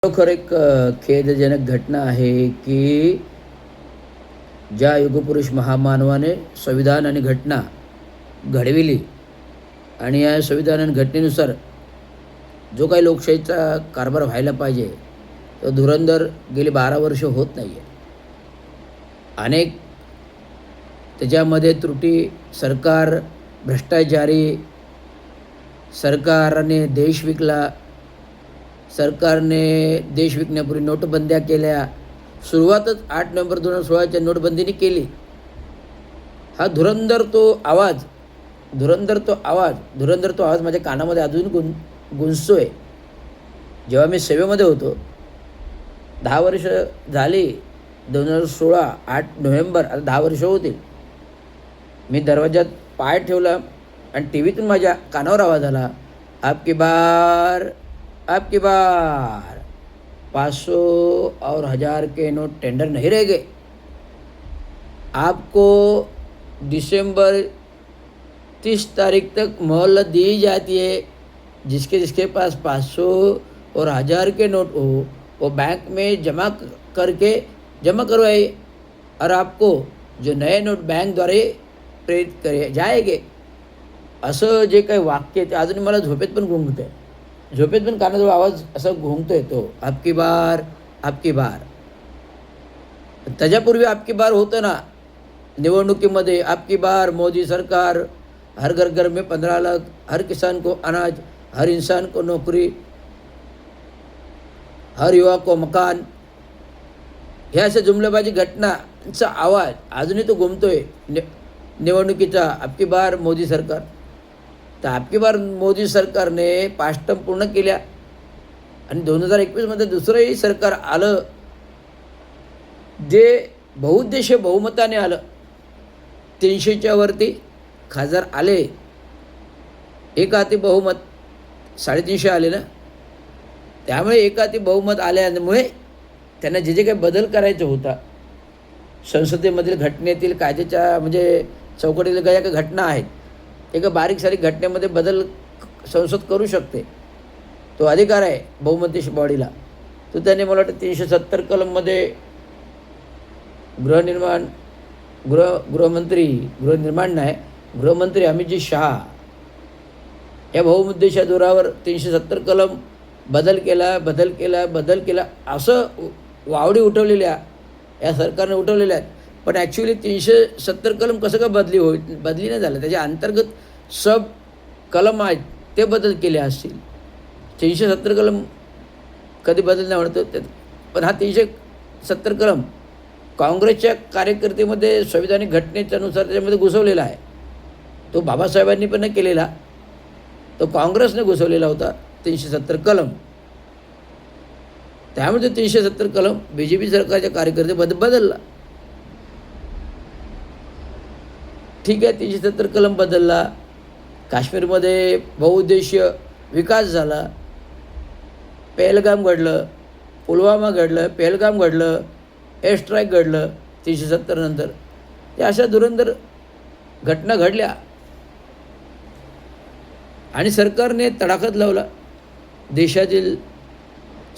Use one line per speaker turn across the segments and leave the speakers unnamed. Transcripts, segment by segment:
खरोखर एक खेदजनक घटना आहे की ज्या युगपुरुष महामानवाने संविधान आणि घटना घडविली आणि या संविधान आणि घटनेनुसार जो काही लोकशाहीचा कारभार व्हायला पाहिजे तो धुरंधर गेली 12 वर्ष होत नाही आहे. अनेक त्याच्यामध्ये त्रुटी, सरकार भ्रष्टाचारी, सरकारने देश विकला, सरकारने देश विकण्यापूर्वी नोटबंद्या केल्या. सुरुवातच 8 नोव्हेंबर 2016च्या नोटबंदीने केली. हा धुरंधर तो आवाज माझ्या कानामध्ये अजून गुंजतोय. जेव्हा मी सेवेमध्ये होतो 10 वर्ष झाली, 2016 8 नोव्हेंबर, आता 10 वर्ष होतील. मी दरवाजात पाय ठेवला आणि टी व्हीतून माझ्या कानावर आवाज आला, आपकी बार 500 और 1000 के नोट टेंडर नहीं रह गए. आपको दिसंबर 30 तारीख तक मोहलत दी जाती है. जिसके पास 500 और 1000 के नोट हो वो बैंक में जमा करवाइए और आपको जो नए नोट बैंक द्वारे प्रेरित करे जाएगे. असं जे काही वाक्य आहे ते अजूनही मला झोपेत पण गुंगतं आहे. झोपेत पण कानाजवळ आवाज असा घुमतो येतो, आपकी बार. त्याच्यापूर्वी आपकी बार होतं ना निवडणुकीमध्ये, आपकी बार मोदी सरकार, हर घर में 15 लाख, हर किसान को अनाज, हर इंसान को नौकरी, हर युवा को मकान. ह्या अशा जुमलेबाजी घटनांचा आवाज अजूनही तो घुमतोय निवडणुकीचा, आपकी बार मोदी सरकार. तर आपकी बार मोदी सरकारने 5 टर्म पूर्ण केल्या आणि 2021मध्ये दुसरंही सरकार आलं जे बहुउद्देशीय बहुमताने आलं. 300च्या वरती खासदार आले, एकहाती बहुमत 350 आले ना. त्यामुळे एकहाती बहुमत आल्यामुळे त्यांना जे काही बदल करायचा होता संसदेमधील घटनेतील कायद्याच्या म्हणजे चौकटीतील काही घटना आहेत, एका बारीक सारीक घटनेमध्ये बदल संसद करू शकते, तो अधिकार आहे बहुमतीय बॉडीला. तो त्याने मला वाटतं 370 कलममध्ये गृहमंत्री अमितजी शहा या बहुमुद्देच्या जोरावर 370 कलम बदल केला असं वावडी उठवलेल्या या सरकारने उठवलेल्या आहेत. पण ॲक्च्युली 370 कलम कसं का बदली नाही झालं. त्याच्या अंतर्गत सब कलम आहेत ते बदल केले असतील. 370 कलम कधी बदल नाही म्हणतो ते. पण हा 370 कलम काँग्रेसच्या कार्यकर्तेमध्ये संविधानिक घटनेच्यानुसार त्याच्यामध्ये घुसवलेला आहे. तो बाबासाहेबांनी पण नाही केलेला, तो काँग्रेसने घुसवलेला होता 370 कलम. त्यामुळे 370 कलम BJP सरकारच्या कार्यकर्तेमध्ये बदलला. ठीक आहे, 370 कलम बदलला. काश्मीरमध्ये बहुउद्देशीय विकास झाला. पहलगाम घडलं, पुलवामा घडलं, पहलगाम घडलं, एअर स्ट्राईक घडलं 370 नंतर. या अशा धुरंधर घटना घडल्या आणि सरकारने तडाखात लावला. देशातील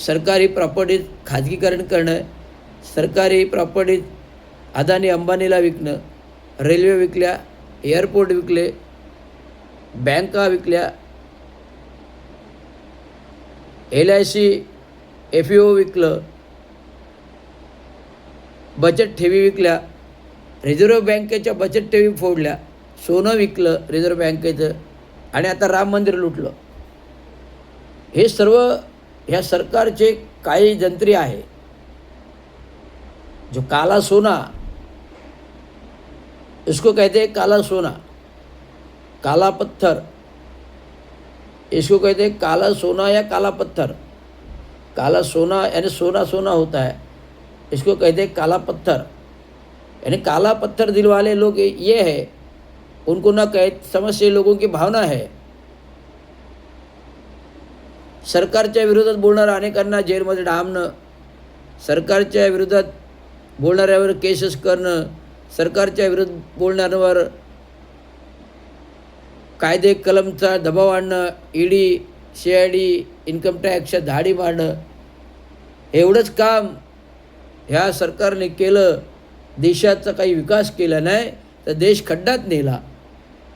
सरकारी प्रॉपर्टीज खाजगीकरण करणं, सरकारी प्रॉपर्टीज अदानी अंबानीला विकणं, रेल्वे विकल्या, एअरपोर्ट विकले, बँका विकल्या, LIC FAO विकलं, बचत ठेवी विकल्या, रिझर्व्ह बँकेच्या बचत ठेवी फोडल्या, सोनं विकलं रिझर्व्ह बँकेचं आणि आता राम मंदिर लुटलं. हे सर्व ह्या सरकारचे काही जंत्री आहे. जो काला सोना, इसको कहते हैं काला सोना, काला पत्थर, इसको कहते हैं काला सोना या काला पत्थर. काला सोना यानी सोना सोना होता है, इसको कहते हैं काला पत्थर. यानी काला पत्थर दिल वाले लोग ये है, उनको ना समझ से लोगों की भावना है. सरकारच्या विरोधात बोलणाऱ्या अनेकांना जेलमध्ये डांबणं, सरकारच्या विरोधात बोलणाऱ्यावर केसेस करणं, सरकारच्या विरोधात बोलणाऱ्यावर कायदे कलमचा दबाव आणणं, ED CID इन्कम टॅक्सच्या धाडी मारणं, एवढंच काम ह्या सरकारने केलं, देशाचा काही विकास केला नाही तर देश खड्ड्यात नेला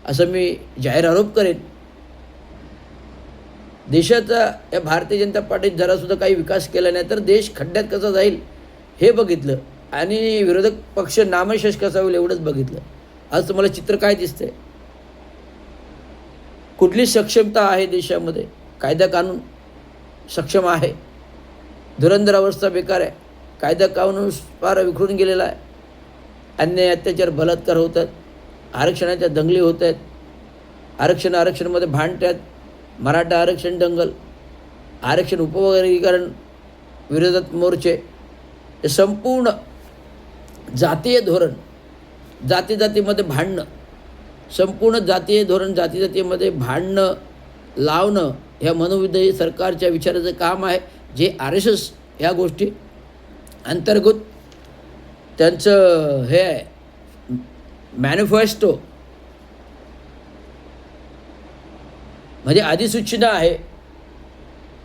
असं मी जाहीर आरोप करेन. देशाचा या भारतीय जनता पार्टीत जरासुद्धा काही विकास केला नाही तर देश खड्ड्यात कसा जाईल हे बघितलं आणि विरोधक पक्ष नामशेष कसा होईल एवढंच बघितलं. आज तुम्हाला चित्र काय दिसतंय? कुठली सक्षमता आहे देशामध्ये? कायदा कानून सक्षम आहे? धुरंधर अवस्था बेकार आहे. कायदा कानून फार विखरून गेलेला आहे. अन्याय अत्याचार बलात्कार होत आहेत. आरक्षणाच्या दंगली होत आहेत. आरक्षणामध्ये भांडतात. मराठा आरक्षण दंगल, आरक्षण उपवर्गीकरण विरोधात मोर्चे, हे संपूर्ण जातीय धोरण, जातीमध्ये भांडणं, संपूर्ण जातीय धोरण जातीमध्ये भांडणं लावणं ह्या मनोविधेयी सरकारच्या विचाराचं काम आहे. जे RSS ह्या गोष्टी अंतर्गत त्यांचं हे आहे मॅनिफेस्टो, म्हणजे अधिसूचना आहे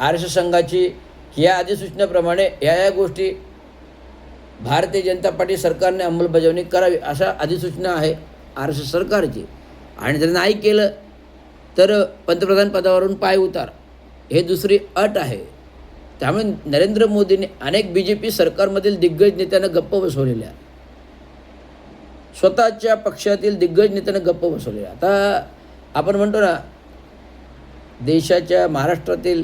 RSS संघाची. या अधिसूचनेप्रमाणे या गोष्टी भारतीय जनता पार्टी सरकारने अंमलबजावणी करावी अशा अधिसूचना आहे RSS सरकारची. आणि जर नाही केलं तर पंतप्रधान पदावरून पाय उतार, हे दुसरी अट आहे. त्यामुळे नरेंद्र मोदींनी अनेक BJP सरकारमधील दिग्गज नेत्यांना गप्प बसवलेल्या, स्वतःच्या पक्षातील दिग्गज नेत्यांना गप्प बसवलेल्या. आता आपण म्हणतो ना, देशाच्या महाराष्ट्रातील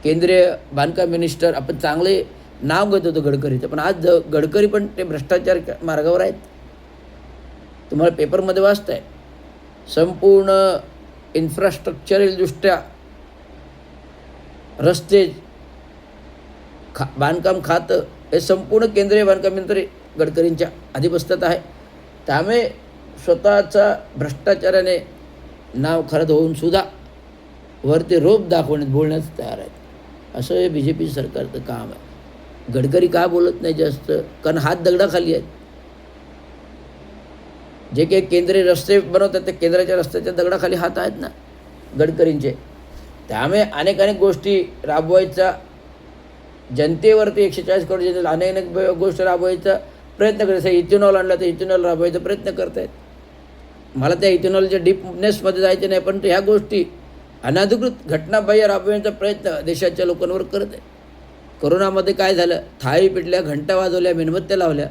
केंद्रीय बांधकाम मिनिस्टर आपण चांगले नाव घेत होतो गडकरीचं, पण आज गडकरी पण ते भ्रष्टाचार मार्गावर आहेत. तुम्हाला पेपरमध्ये वाचताय, संपूर्ण इन्फ्रास्ट्रक्चरलदृष्ट्या रस्ते बांधकाम खातं हे संपूर्ण केंद्रीय बांधकाम मंत्री गडकरींच्या अधिपत्यात आहे. त्यामुळे स्वतःचा भ्रष्टाचाराने नाव खरंच होऊन सुद्धा वरती रोप दाखवण्यात बोलण्यास तयार आहेत. असं हे BJP सरकारचं काम आहे. गडकरी का बोलत नाही जास्त? कारण हात दगडाखाली आहेत. जे काही केंद्रीय रस्ते बनवतात ते केंद्राच्या रस्त्याच्या दगडाखाली हात आहेत ना गडकरींचे. त्यामुळे अनेक गोष्टी राबवायचा, जनतेवरती 140 करोड जनतेला अनेक गोष्टी राबवायचा प्रयत्न करायचा. इथेनॉल आणला तर इथेनॉल राबवायचा प्रयत्न करत आहेत. मला त्या इथेनॉलच्या डीपनेसमध्ये जायचं नाही, पण ह्या गोष्टी अनधिकृत घटनाबाह्य राबवण्याचा प्रयत्न देशाच्या लोकांवर करत आहे. कोरोनामध्ये काय झालं? थाळी पिटल्या, घंटा वाजवल्या, मेणबत्त्या लावल्या.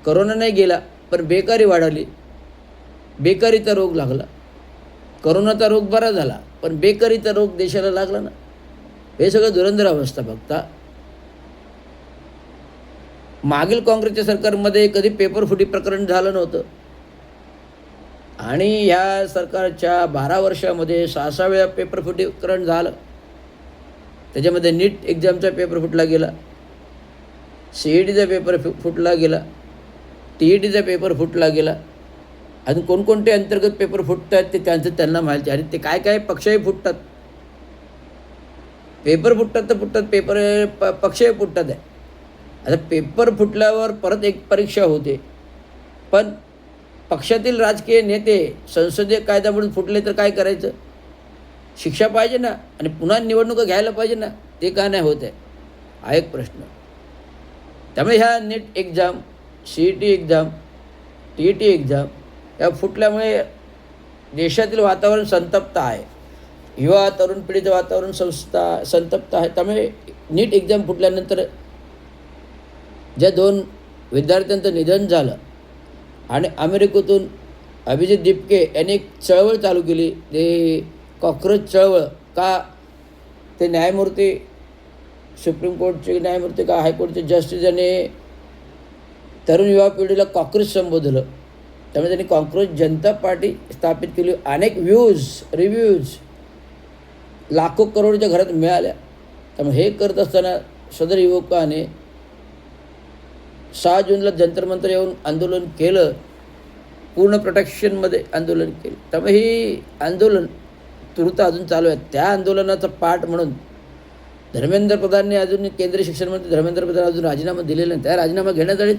कोरोना नाही गेला, पण बेकारी वाढली. बेकारीचा रोग लागला. कोरोनाचा रोग बरा झाला, पण बेकारीचा रोग देशाला लागला ना. हे सगळं धुरंधर अवस्था बघता. मागील काँग्रेसच्या सरकारमध्ये कधी पेपरफुटी प्रकरण झालं नव्हतं आणि ह्या सरकारच्या 12 वर्षामध्ये 6 वेळा पेपरफुटी प्रकरण झालं. त्याच्यामध्ये नीट एक्झामचा पेपर फुटला गेला, CETचा पेपर फुटला गेला, TETचा पेपर फुटला गेला. आणि कोणकोणते अंतर्गत पेपर फुटत आहेत ते त्यांना माहिती. आणि ते काय पक्षही फुटतात. पेपर फुटतात तर फुटतात, पक्षही फुटतात आहे. आता पेपर फुटल्यावर परत एक परीक्षा होते, पण पक्षातील राजकीय नेते संसदीय कायदा म्हणून फुटले तर काय करायचं? शिक्षा पाहिजे ना, आणि पुन्हा निवडणुका घ्यायला पाहिजे ना. ते का नाही होत आहे हा एक प्रश्न. त्यामुळे ह्या NEET exam, CET exam, TET exam या फुटल्यामुळे देशातील वातावरण संतप्त आहे. युवा तरुण पिढीचं वातावरण संतप्त आहे. त्यामुळे नीट एक्झाम फुटल्यानंतर ज्या 2 विद्यार्थ्यांचं निधन झालं आणि अमेरिकेतून अभिजित दिपके यांनी एक चळवळ चालू केली, ते कॉक्रोच चळवळ. का? ते न्यायमूर्ती, सुप्रीम कोर्टचे न्यायमूर्ती का हायकोर्टचे जस्टिस यांनी तरुण युवा पिढीला कॉक्रोच संबोधलं. त्यामुळे त्यांनी कॉक्रोच जनता पार्टी स्थापित केली. अनेक रिव्ह्यूज लाखो करोडच्या घरात मिळाल्या. त्यामुळे हे करत असताना सदर युवकाने 6 जूनला जंतर मंतर येऊन आंदोलन केलं, पूर्ण प्रोटेक्शनमध्ये आंदोलन केलं. त्यामुळे ही आंदोलन तूर्त अजून चालू आहे. त्या आंदोलनाचा पार्ट म्हणून धर्मेंद्र प्रधानने अजून केंद्रीय शिक्षण मंत्री धर्मेंद्र प्रधान अजून राजीनामा दिलेला नाही. त्या राजीनामा घेण्यासाठी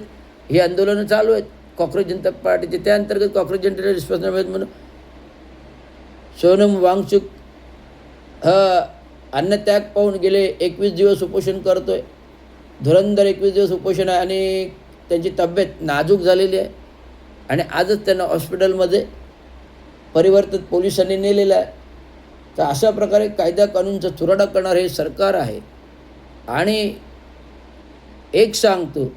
ही आंदोलनं चालू आहेत कॉक्रोच जनता पार्टीचे. त्या अंतर्गत कॉक्रोच जनतेला रिस्पॉन्स नाही म्हणून सोनम वांगचुक अन्नत्याग पाहून गेले 21 दिवस उपोषण करतोय. धुरंधर 21 दिवस उपोषण आहे आणि त्यांची तब्येत नाजूक झालेली आहे आणि आजच त्यांना हॉस्पिटलमध्ये परिवर्तित पोलिसांनी नेलेलं आहे. तर अशा प्रकारे कायदा कानूनचा चुराडा करणारं हे सरकार आहे. आणि एक सांगतो,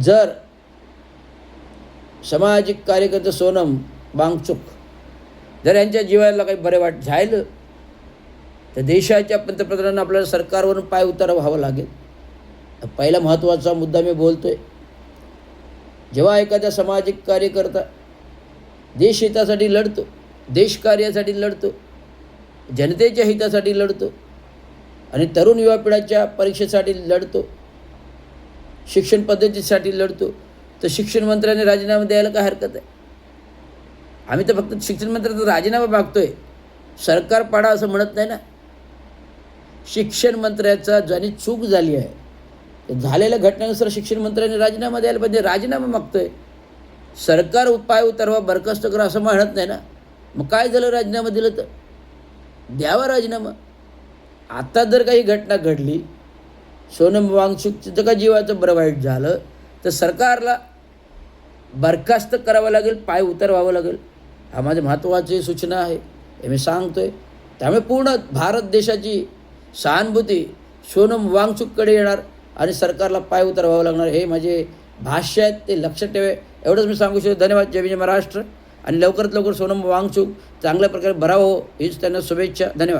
जर सामाजिक कार्यकर्ते सोनम वांगचुक जर यांच्या जीवाला काही बरे वाट झालं तर देशाच्या पंतप्रधानांना आपल्याला सरकारवरून पाय उतार व्हावं लागेल. तर पहिला महत्त्वाचा मुद्दा मी बोलतोय, जेव्हा एखादा सामाजिक कार्यकर्ता देशहितासाठी लढतो, देशकार्यासाठी लढतो, जनतेच्या हितासाठी लढतो आणि तरुण युवा पिढीच्या परीक्षेसाठी लढतो, शिक्षण पद्धतीसाठी लढतो, तर शिक्षण मंत्र्याने राजीनामा द्यायला काय हरकत आहे? आम्ही तर फक्त शिक्षण मंत्र्याचा राजीनामा मागतोय, सरकार पाडा असं म्हणत नाही ना. शिक्षण मंत्र्याचा ज्याने चूक झाली आहे, तर झालेल्या घटनेनुसार शिक्षण मंत्र्याने राजीनामा द्यायला पाहिजे. राजीनामा मागतोय, सरकार पाय उतरवा, बरखास्त करा असं म्हणत नाही ना. मग काय झालं, राजीनामा दिलं तर द्यावा राजीनामा. आता जर काही घटना घडली, सोनम वांगचुकचं जर का जीवाचं बरं वाईट झालं, तर सरकारला बरखास्त करावं लागेल, पाय उतरवावं लागेल. हा माझी महत्त्वाची सूचना आहे, हे मी सांगतोय. त्यामुळे पूर्ण भारत देशाची सहानुभूती सोनम वांगचुककडे येणार आणि सरकारला पाय उतरवावं लागणार. हे माझे भाष्य आहेत, ते लक्षात ठेवे. एवढंच मी सांगू शकतो. धन्यवाद. जय विजय महाराष्ट्र. आणि लवकरात लवकर सोनम वांगचुक चांगल्या प्रकारे बरा हो, हीच त्यांना शुभेच्छा. धन्यवाद.